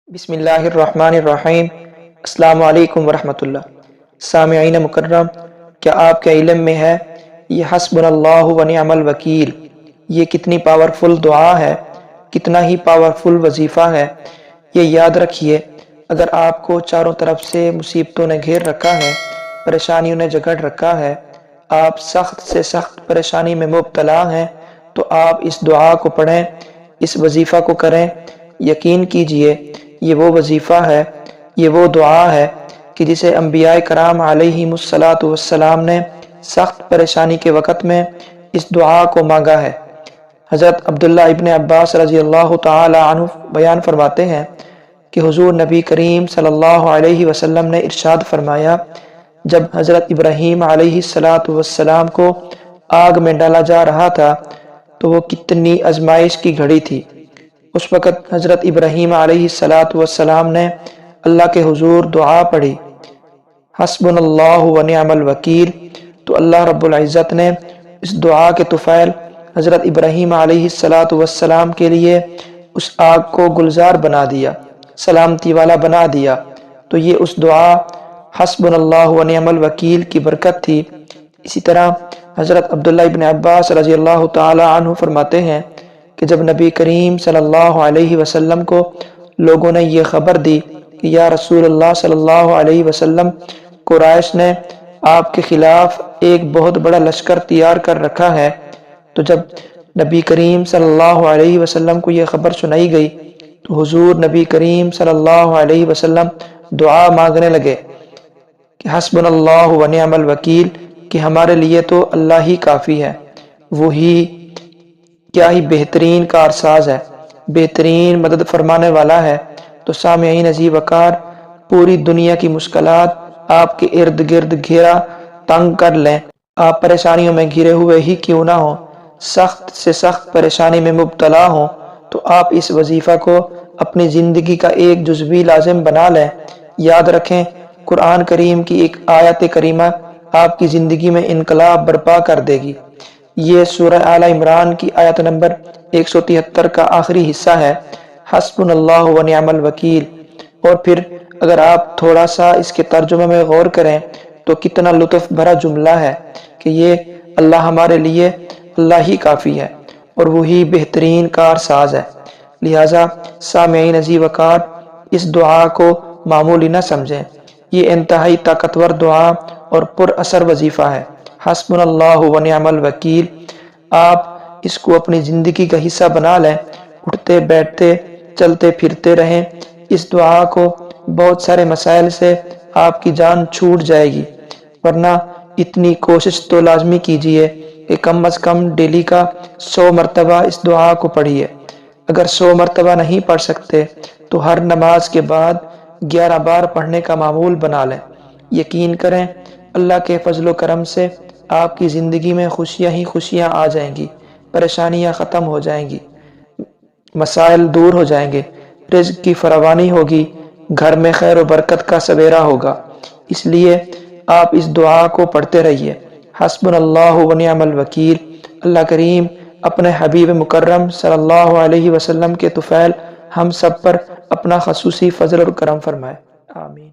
बिस्मिल्लाहिर्रहमानिर्रहीम। अस्सलामु अलैकुम वरहमतुल्लाह। सामिईन मुकर्रम, क्या आपके इल्म में है ये हस्बुनल्लाहु व निअमल वकील, ये कितनी पावरफुल दुआ है, कितना ही पावरफुल वजीफ़ा है। ये याद रखिए, अगर आपको चारों तरफ से मुसीबतों ने घेर रखा है, परेशानियों ने जकड़ रखा है, आप सख्त से सख्त परेशानी में मुब्तला हैं, तो आप इस दुआ को पढ़ें, इस वजीफ़ा को करें। यकीन कीजिए, ये वो वजीफ़ा है, ये वो दुआ है कि जिसे अंबियाए कराम अलैहिमुस्सलातु वस्सलाम ने सख्त परेशानी के वक़्त में इस दुआ को मांगा है। हज़रत अब्दुल्ला इब्न अब्बास रज़ी अल्लाह ताला अन्हु बयान फरमाते हैं कि हुज़ूर नबी करीम सल्लल्लाहु अलैहि वसल्लम ने इरशाद फरमाया, जब हज़रत इब्राहीम अलैहिस्सलातु वस्सलाम को आग में डाला जा रहा था तो वो कितनी आजमाइश की घड़ी थी। उस वक़्त हज़रत इब्राहीम अलैहिस्सलातु वस्सलाम ने अल्लाह के हुजूर दुआ पढ़ी, हस्बुनल्लाहु व निअमल वकील। तो अल्लाह रब्बुल इज़्ज़त ने इस दुआ के तुफ़ैल हज़रत इब्राहीम अलैहिस्सलातु वस्सलाम के लिए उस आग को गुलजार बना दिया, सलामती वाला बना दिया। तो ये उस दुआ हस्बुनल्लाहु व निअमल वकील की बरकत थी। इसी तरह हज़रत अब्दुल्ला इब्न अब्बास रज़ी अल्लाह ताला अन्हु फरमाते हैं कि जब नबी करीम सल्लल्लाहु अलैहि वसल्लम को लोगों ने ये खबर दी कि या रसूलुल्लाह सल्लल्लाहु अलैहि वसल्लम, कुरैश ने आपके खिलाफ एक बहुत बड़ा लश्कर तैयार कर रखा है, तो जब नबी करीम सल्लल्लाहु अलैहि वसल्लम को यह खबर सुनाई गई तो हुजूर नबी करीम सल्लल्लाहु अलैहि वसल्लम दुआ मांगने लगे कि हस्बुनल्लाहु व निअमल वकील, कि हमारे लिए तो अल्लाह ही काफ़ी है, वही क्या ही बेहतरीन कारसाज है, बेहतरीन मदद फरमाने वाला है। तो सामईन अज़ीज़ वक़ार, पूरी दुनिया की मुश्किलात आपके इर्द गिर्द घेरा तंग कर लें, आप परेशानियों में घिरे हुए ही क्यों ना हो, सख्त से सख्त परेशानी में मुब्तला हो, तो आप इस वजीफ़ा को अपनी ज़िंदगी का एक जुज़वी लाजिम बना लें। याद रखें, कुरान करीम की एक आयत करीमा आपकी ज़िंदगी में इनकलाब बर्पा कर देगी। ये सूरह आला इमरान की आयत नंबर 173 का आखिरी हिस्सा है, हस्बुनल्लाहु व निअमल वकील। और फिर अगर आप थोड़ा सा इसके तर्जुमे में गौर करें तो कितना लुत्फ़ भरा जुमला है कि ये अल्लाह हमारे लिए अल्लाह ही काफ़ी है और वही बेहतरीन कारसाज है। लिहाजा सामईन अज़ीज़ वक़ार, इस दुआ को मामूली न समझें, ये इंतहाई ताकतवर दुआ और पुरअसर वजीफ़ा है, हस्बुनल्लाहु व निअमल वकील। आप इसको अपनी ज़िंदगी का हिस्सा बना लें, उठते बैठते चलते फिरते रहें। इस दुआ को बहुत सारे मसाइल से आपकी जान छूट जाएगी, वरना इतनी कोशिश तो लाजमी कीजिए कि कम अज़ कम डेली का 100 मरतबा इस दुआ को पढ़िए। अगर 100 मरतबा नहीं पढ़ सकते तो हर नमाज के बाद 11 बार पढ़ने का मामूल बना लें। यकीन करें, अल्लाह के फजलो करम से आपकी ज़िंदगी में खुशियाँ ही खुशियाँ आ जाएंगी, परेशानियाँ ख़त्म हो जाएंगी, मसाइल दूर हो जाएंगे, रिज़्क़ की फरावानी होगी, घर में खैर व बरकत का सवेरा होगा। इसलिए आप इस दुआ को पढ़ते रहिए, हस्बुनल्लाहु व निअमल वकील। अल्लाह करीम अपने हबीब मुकर्रम सल्लल्लाहु अलैहि वसल्लम के तुफ़ैल हम सब पर अपना ख़ुसूसी फ़ज़ल और करम फरमाए। आमीन।